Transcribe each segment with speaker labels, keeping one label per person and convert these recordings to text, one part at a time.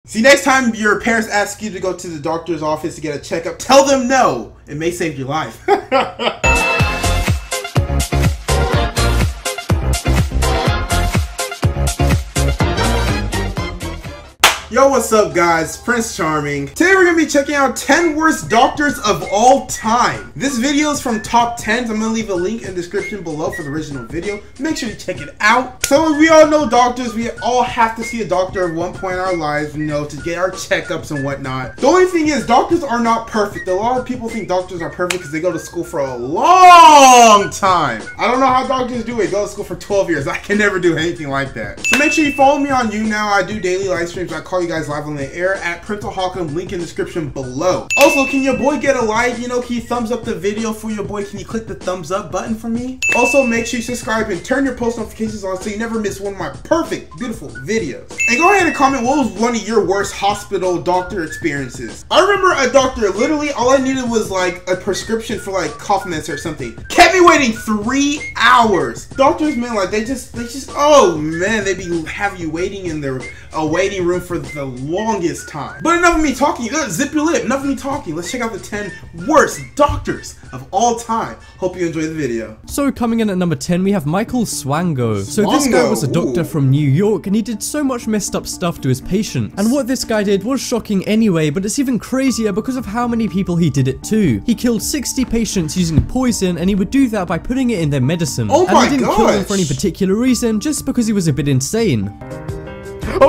Speaker 1: See, next time your parents ask you to go to the doctor's office to get a checkup, tell them no. It may save your life. Yo, what's up guys? Prince Charming. Today we're gonna be checking out 10 worst doctors of all time. This video is from top 10s. I'm gonna leave a link in the description below for the original video. Make sure you check it out. So we all know doctors. We all have to see a doctor at one point in our lives, you know, to get our checkups and whatnot. The only thing is, doctors are not perfect. A lot of people think doctors are perfect because they go to school for a long time. I don't know how doctors do it. Go to school for 12 years. I can never do anything like that. So make sure you follow me on YouNow. I do daily live streams. I call you guys live on the air at PrinceHawk'em, link in the description below. Also, can your boy get a like? You know, can you thumbs up the video for your boy? Can you click the thumbs up button for me? Also, make sure you subscribe and turn your post notifications on so you never miss one of my perfect, beautiful videos. And go ahead and comment what was one of your worst hospital doctor experiences. I remember a doctor, literally all I needed was like a prescription for like cough medicine or something. Kept me waiting 3 hours. Doctors, man, like they just, oh man, they be have you waiting in their waiting room for the longest time. But enough of me talking. Zip your lip. Enough of me talking. Let's check out the 10 worst doctors of all time. Hope you enjoy the video.
Speaker 2: So coming in at number 10, we have Michael Swango. So this guy was a doctor from New York, and he did so much messed up stuff to his patients. And what this guy did was shocking anyway, but it's even crazier because of how many people he did it to. He killed 60 patients using poison, and he would do that by putting it in their medicine.
Speaker 1: Oh my gosh!
Speaker 2: And he didn't kill them for any particular reason, just because he was a bit insane. He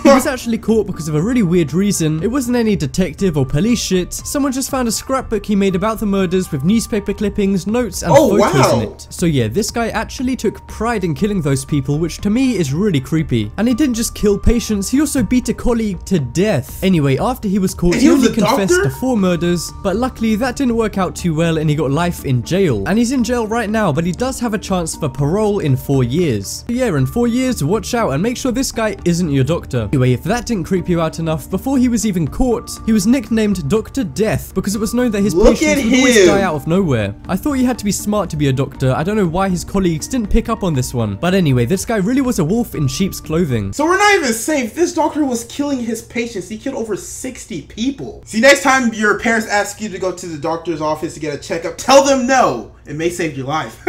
Speaker 2: was actually caught because of a really weird reason. It wasn't any detective or police shit. Someone just found a scrapbook he made about the murders with newspaper clippings, notes, and photos in it. So yeah, this guy actually took pride in killing those people, which to me is really creepy. And he didn't just kill patients, he also beat a colleague to death. Anyway, after he was caught, he only confessed to 4 murders, but luckily that didn't work out too well and he got life in jail. And he's in jail right now, but he does have a chance for parole in 4 years. So yeah, in 4 years, watch out and make sure this guy isn't your doctor. Anyway, if that didn't creep you out enough, before he was even caught, he was nicknamed Dr. Death because it was known that his patients would always die out of nowhere. I thought you had to be smart to be a doctor. I don't know why his colleagues didn't pick up on this one. But anyway, this guy really was a wolf in sheep's clothing.
Speaker 1: So we're not even safe. This doctor was killing his patients. He killed over 60 people. See, next time your parents ask you to go to the doctor's office to get a checkup, tell them no. It may save your life.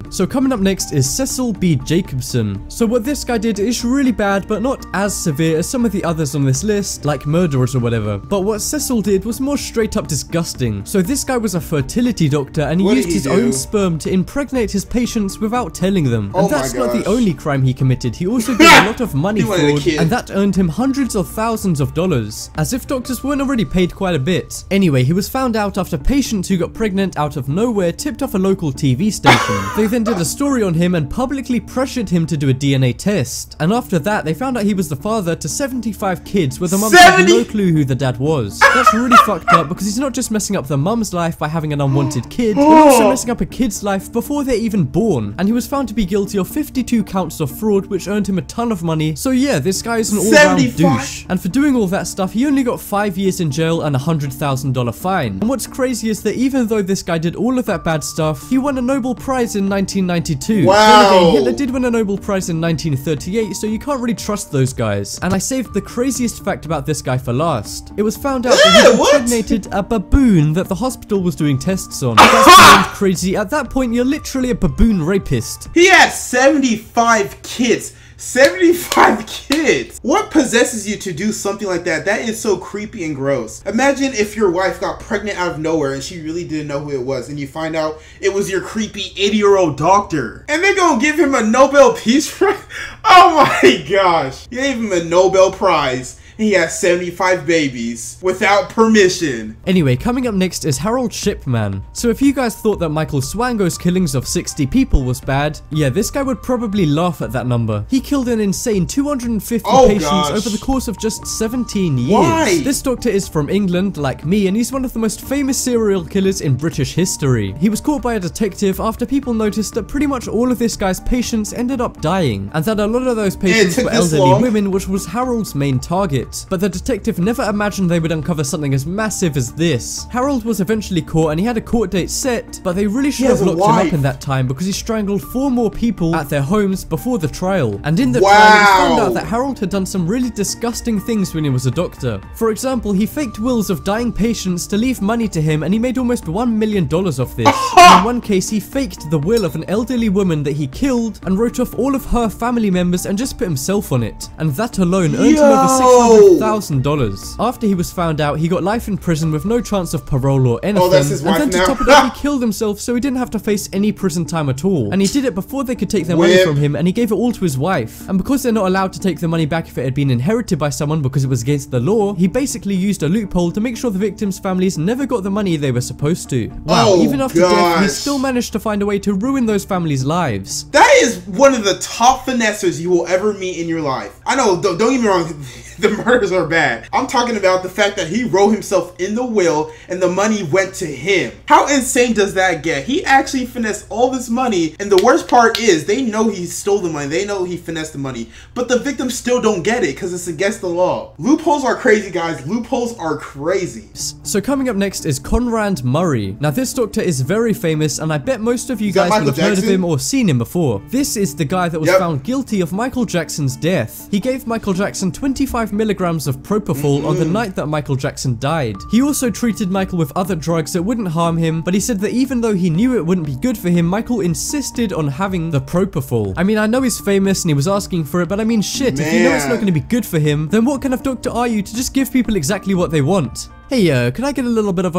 Speaker 2: So coming up next is Cecil B Jacobson. So what this guy did is really bad, but not as severe as some of the others on this list, like murderers or whatever. But what Cecil did was more straight up disgusting. So this guy was a fertility doctor, and he used his own sperm to impregnate his patients without telling them. And that's not the only crime he committed. He also did a lot of money fraud, and that earned him hundreds of thousands of dollars. As if doctors weren't already paid quite a bit. Anyway, he was found out after patients who got pregnant out of nowhere tipped off a local TV station. They then did a story on him and publicly pressured him to do a DNA test. And after that, they found out he was the father to 75 kids where the mum had no clue who the dad was. That's really fucked up because he's not just messing up the mum's life by having an unwanted kid, but also messing up a kid's life before they're even born. And he was found to be guilty of 52 counts of fraud, which earned him a ton of money. So yeah, this guy is an all-round douche. And for doing all that stuff, he only got 5 years in jail and a $100,000 fine. And what's crazy is that even though this guy did all of that bad stuff, he won a Nobel Prize in 1992.
Speaker 1: Wow!
Speaker 2: Then again, Hitler did win a Nobel Prize in 1938, so you can't really trust those guys. And I saved the craziest fact about this guy for last. It was found out that he impregnated a baboon that the hospital was doing tests on. That's crazy. At that point, you're literally a baboon rapist.
Speaker 1: He had 75 kids. 75 kids! What possesses you to do something like that? That is so creepy and gross. Imagine if your wife got pregnant out of nowhere and she really didn't know who it was, and you find out it was your creepy 80-year-old doctor. And they're gonna give him a Nobel Peace Prize? Oh my gosh. You gave him a Nobel Prize. He has 75 babies without permission.
Speaker 2: Anyway, coming up next is Harold Shipman. So if you guys thought that Michael Swango's killings of 60 people was bad, yeah, this guy would probably laugh at that number. He killed an insane 250 patients over the course of just 17 years.
Speaker 1: Why?
Speaker 2: This doctor is from England, like me, and he's one of the most famous serial killers in British history. He was caught by a detective after people noticed that pretty much all of this guy's patients ended up dying, and that a lot of those patients were elderly women, which was Harold's main target. it. But the detective never imagined they would uncover something as massive as this. Harold was eventually caught and he had a court date set, but they really should have locked him up in that time because he strangled 4 more people at their homes before the trial. And in the trial, it was found out that Harold had done some really disgusting things when he was a doctor. For example, he faked wills of dying patients to leave money to him, and he made almost $1 million off this. And in one case, he faked the will of an elderly woman that he killed and wrote off all of her family members and just put himself on it. And that alone earned him over $600,000. After he was found out, he got life in prison with no chance of parole or anything. And then to top it up, he killed himself so he didn't have to face any prison time at all. And he did it before they could take their money from him, and he gave it all to his wife. And because they're not allowed to take the money back if it had been inherited by someone because it was against the law, he basically used a loophole to make sure the victims' families never got the money they were supposed to. Wow, even after death, he still managed to find a way to ruin those families' lives.
Speaker 1: That is one of the top finessers you will ever meet in your life. I know, don't get me wrong, the murders are bad. I'm talking about the fact that he wrote himself in the will and the money went to him. How insane does that get? He actually finessed all this money, and the worst part is they know he stole the money. They know he finessed the money, but the victims still don't get it because it's against the law. Loopholes are crazy, guys. Loopholes are crazy.
Speaker 2: So coming up next is Conrad Murray. Now this doctor is very famous, and I bet most of you guys will have heard of him or seen him before. This is the guy that was found guilty of Michael Jackson's death. He gave Michael Jackson 25 milligrams of propofol on the night that Michael Jackson died. He also treated Michael with other drugs that wouldn't harm him, but he said that even though he knew it wouldn't be good for him, Michael insisted on having the propofol. I mean, I know he's famous and he was asking for it, but I mean, shit, if you know it's not going to be good for him, then what kind of doctor are you to just give people exactly what they want? Hey, can I get a little bit of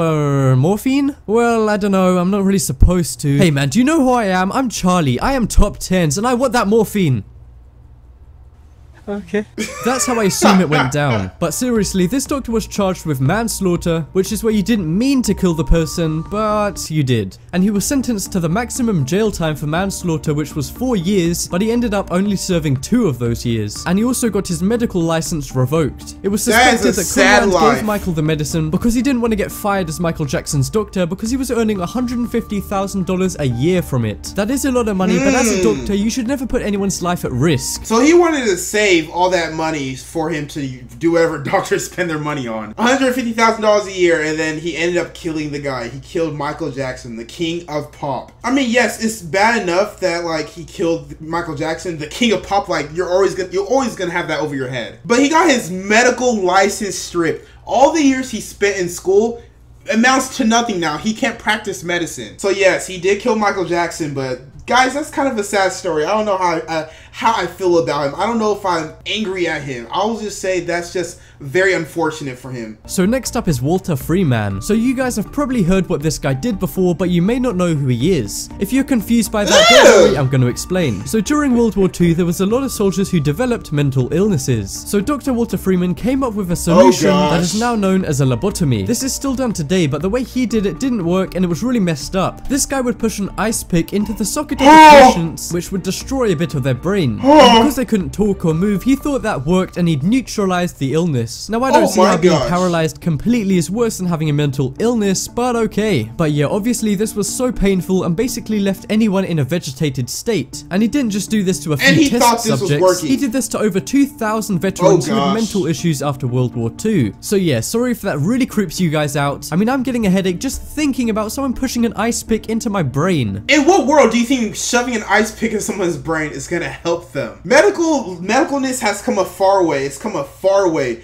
Speaker 2: morphine? Well, I don't know, I'm not really supposed to. Hey man, do you know who I am? I'm Charlie. I am top 10s and I want that morphine. Okay. That's how I assume it went down. But seriously, this doctor was charged with manslaughter, which is where you didn't mean to kill the person, but you did. And he was sentenced to the maximum jail time for manslaughter, which was 4 years, but he ended up only serving 2 of those years. And he also got his medical license revoked. It was suspected that Conrad gave Michael the medicine because he didn't want to get fired as Michael Jackson's doctor because he was earning $150,000 a year from it. That is a lot of money, but as a doctor, you should never put anyone's life at risk.
Speaker 1: So he wanted to save all that money for him to do whatever doctors spend their money on. $150,000 a year, and then he ended up killing the guy. He killed Michael Jackson, the king of pop. I mean, yes, it's bad enough that like he killed Michael Jackson, the king of pop. Like you're always gonna have that over your head. But he got his medical license stripped. All the years he spent in school amounts to nothing now. He can't practice medicine. So yes, he did kill Michael Jackson, but guys, that's kind of a sad story. I don't know how I feel about him. I don't know if I'm angry at him. I'll just say that's just very unfortunate for him.
Speaker 2: So next up is Walter Freeman. So you guys have probably heard what this guy did before, but you may not know who he is. If you're confused by that, don't worry, I'm going to explain. So during World War II, there was a lot of soldiers who developed mental illnesses. So Dr. Walter Freeman came up with a solution that is now known as a lobotomy. This is still done today, but the way he did it didn't work and it was really messed up. This guy would push an ice pick into the socket of the patients, which would destroy a bit of their brain. And because they couldn't talk or move, he thought that worked and he'd neutralized the illness. Now I don't see how being paralyzed completely is worse than having a mental illness, but okay. But yeah, obviously this was so painful and basically left anyone in a vegetated state. And he didn't just do this to a few test subjects, he did this to over 2,000 veterans who had mental issues after World War II. So yeah, sorry if that really creeps you guys out. I mean, I'm getting a headache just thinking about someone pushing an ice pick into my brain.
Speaker 1: In what world do you think shoving an ice pick in someone's brain is gonna help them? Medicalness has come a far way. It's come a far way.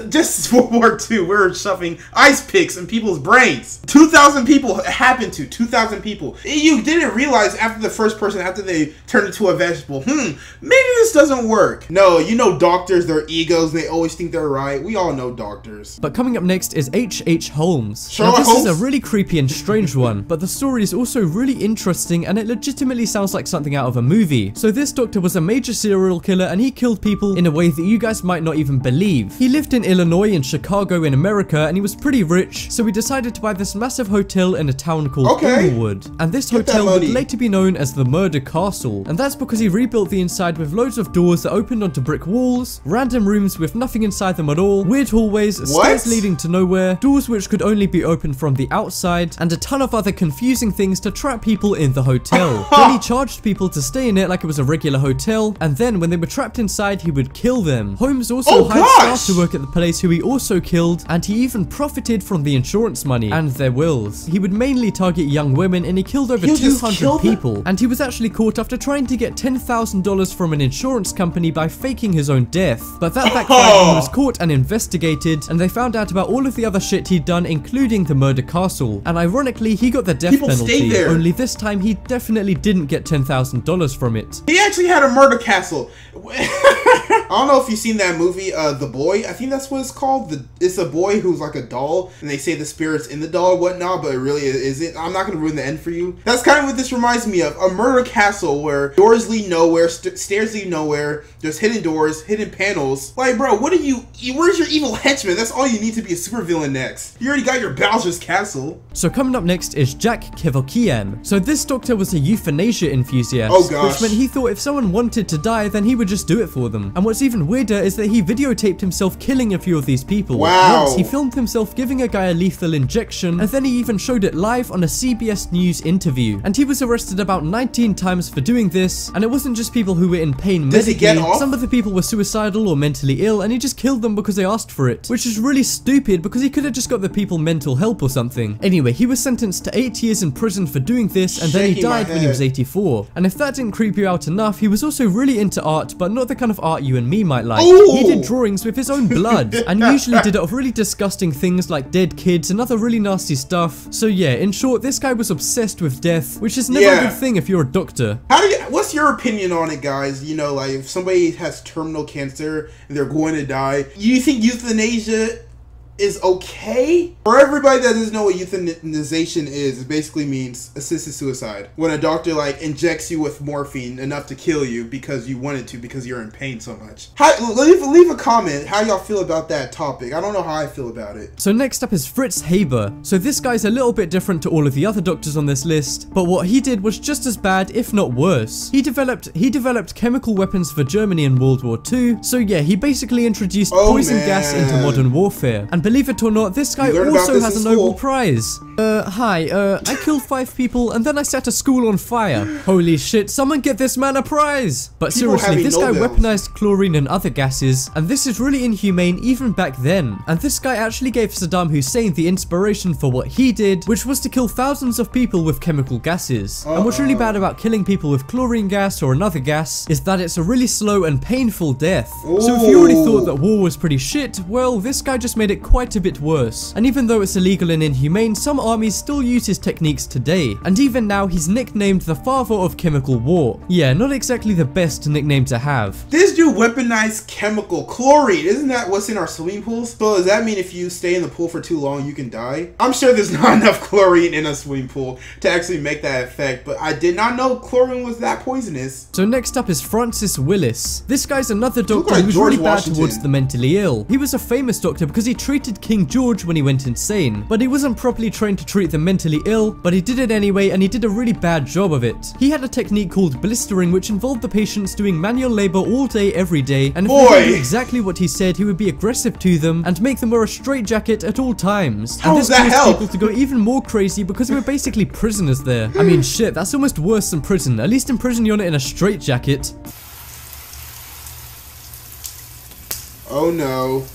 Speaker 1: Just World War II, we're shoving ice picks in people's brains. 2,000 people it happened to. 2,000 people. You didn't realize after the first person, after they turned into a vegetable, maybe this doesn't work. No, you know doctors, their egos, they always think they're right. We all know doctors.
Speaker 2: But coming up next is H.H. Holmes. Now this is a really creepy and strange one, but the story is also really interesting and it legitimately sounds like something out of a movie. So this doctor was a major serial killer and he killed people in a way that you guys might not even believe. He lived in Illinois and Chicago in America and he was pretty rich, so he decided to buy this massive hotel in a town called Inglewood. And this hotel would later be known as the Murder Castle, and that's because he rebuilt the inside with loads of doors that opened onto brick walls, random rooms with nothing inside them at all, weird hallways, stairs leading to nowhere, doors which could only be opened from the outside, and a ton of other confusing things to trap people in the hotel. Then he charged people to stay in it like it was a regular hotel, and then when they were trapped inside, he would kill them. Holmes also hired staff to work at the place who he also killed, and he even profited from the insurance money and their wills. He would mainly target young women, and he killed over 200 people, and he was actually caught after trying to get $10,000 from an insurance company by faking his own death. But that backfired when he was caught and investigated, and they found out about all of the other shit he'd done, including the murder castle. And ironically, he got the death penalty, only this time he definitely didn't get $10,000 from it.
Speaker 1: He actually had a murder castle. I don't know if you've seen that movie, The Boy. I think that's what it's called. It's a boy who's like a doll, and they say the spirit's in the doll and whatnot, but it really isn't. I'm not going to ruin the end for you. That's kind of what this reminds me of. A murder castle where doors lead nowhere, stairs lead nowhere, there's hidden doors, hidden panels. Like, bro, where's your evil henchman? That's all you need to be a supervillain next. You already got your Bowser's castle.
Speaker 2: So coming up next is Jack Kevorkian. So this doctor was a euthanasia enthusiast, which meant he thought if someone wanted to die, then he would just do it for them. And what's even weirder is that he videotaped himself killing a few of these people.
Speaker 1: Wow.
Speaker 2: Once he filmed himself giving a guy a lethal injection, and then he even showed it live on a CBS News interview. And he was arrested about 19 times for doing this, and it wasn't just people who were in pain medically. Some of the people were suicidal or mentally ill, and he just killed them because they asked for it, which is really stupid because he could have just got the people mental help or something. Anyway, he was sentenced to 8 years in prison for doing this, and then he died when he was 84. And if that didn't creep you out enough, he was also really into art, but not the kind of art you and me might like.
Speaker 1: Ooh.
Speaker 2: He did drawings with his own blood, and he usually did it of really disgusting things like dead kids and other really nasty stuff. So yeah, in short, this guy was obsessed with death, which is never a good thing if you're a doctor.
Speaker 1: What's your opinion on it, guys? You know, like if somebody has terminal cancer and they're going to die, you think euthanasia is okay? For everybody that doesn't know what euthanization is, it basically means assisted suicide. When a doctor like injects you with morphine enough to kill you because you wanted to, because you're in pain so much. Leave a comment how y'all feel about that topic. I don't know how I feel about it.
Speaker 2: So next up is Fritz Haber. So this guy's a little bit different to all of the other doctors on this list, but what he did was just as bad, if not worse. He developed chemical weapons for Germany in World War II. So yeah, he basically introduced poison gas into modern warfare. And believe it or not, this guy also has a Nobel Prize. I killed 5 people and then I set a school on fire. Holy shit, someone get this man a prize! But seriously, this guy weaponized chlorine and other gases, and this is really inhumane even back then. And this guy actually gave Saddam Hussein the inspiration for what he did, which was to kill thousands of people with chemical gases. And what's really bad about killing people with chlorine gas or another gas is that it's a really slow and painful death. So if you already thought that war was pretty shit, well, this guy just made it quite a bit worse. And even though it's illegal and inhumane, some armies still use his techniques today. And even now, he's nicknamed the father of chemical war. Yeah, not exactly the best nickname to have.
Speaker 1: This dude weaponized chemical chlorine. Isn't that what's in our swimming pools? So does that mean if you stay in the pool for too long, you can die? I'm sure there's not enough chlorine in a swimming pool to actually make that effect, but I did not know chlorine was that poisonous.
Speaker 2: So next up is Francis Willis. This guy's another doctor who's really bad towards the mentally ill. He was a famous doctor because he treated King George when he went insane, but he wasn't properly trained to treat the mentally ill, but he did it anyway, and he did a really bad job of it. He had a technique called blistering, which involved the patients doing manual labor all day every day, and if they didn't do exactly what he said, he would be aggressive to them and make them wear a straitjacket at all times. And this caused people to go even more crazy because they were basically prisoners there. I mean shit, that's almost worse than prison. At least in prison you're not in a straitjacket.
Speaker 1: Oh no.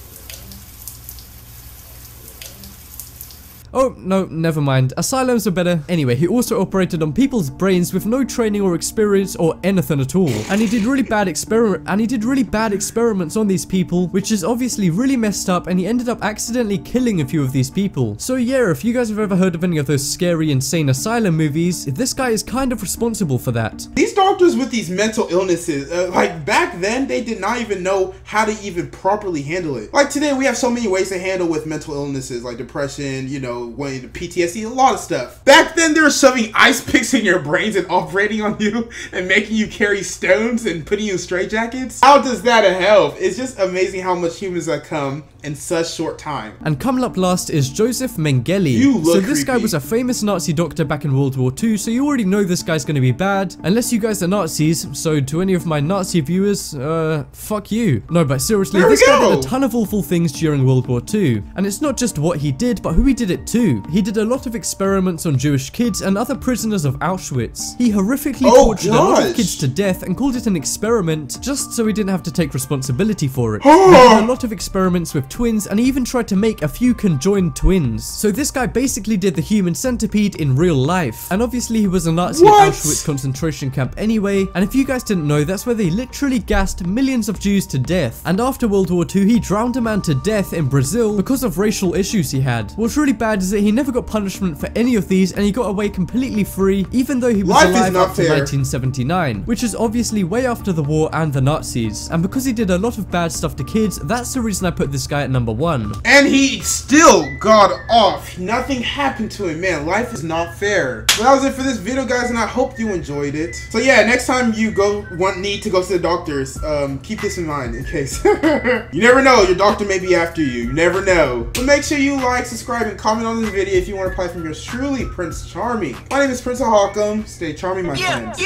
Speaker 2: Oh, no, never mind. Asylums are better. Anyway, he also operated on people's brains with no training or experience or anything at all. And he did really bad experiments on these people, which is obviously really messed up, and he ended up accidentally killing a few of these people. So yeah, if you guys have ever heard of any of those scary, insane asylum movies, this guy is kind of responsible for that.
Speaker 1: These doctors with these mental illnesses, like back then, they did not even know how to even properly handle it. Like today, we have so many ways to handle with mental illnesses, like depression, you know, when PTSD, a lot of stuff. Back then, they were shoving ice picks in your brains and operating on you and making you carry stones and putting you in straitjackets. How does that help? It's just amazing how much humans have come in such short time.
Speaker 2: And coming up last is Josef Mengele.
Speaker 1: You look
Speaker 2: So this guy
Speaker 1: creepy.
Speaker 2: was a famous Nazi doctor back in World War II, so you already know this guy's gonna be bad. Unless you guys are Nazis, so to any of my Nazi viewers, fuck you. No, but seriously, this guy did a ton of awful things during World War II. And it's not just what he did, but who he did it to. He did a lot of experiments on Jewish kids and other prisoners of Auschwitz. He horrifically tortured a lot of kids to death and called it an experiment just so he didn't have to take responsibility for it. He did a lot of experiments with twins, and he even tried to make a few conjoined twins. So this guy basically did the human centipede in real life. And obviously he was a Nazi at Auschwitz concentration camp anyway, and if you guys didn't know, that's where they literally gassed millions of Jews to death. And after World War II, he drowned a man to death in Brazil because of racial issues he had. What's really bad is that he never got punishment for any of these, and he got away completely free, even though he was alive up to 1979, which is obviously way after the war and the Nazis. And because he did a lot of bad stuff to kids, that's the reason I put this guy at number 1.
Speaker 1: And he still got off. Nothing happened to him, man. Life is not fair. Well, that was it for this video, guys, and I hope you enjoyed it. So yeah, next time you need to go to the doctors, keep this in mind in case. You never know, your doctor may be after you. You never know. But make sure you like, subscribe, and comment on this video if you want to apply from yours truly, Prince Charming. My name is Prince Hawkum. Stay charming, my friends.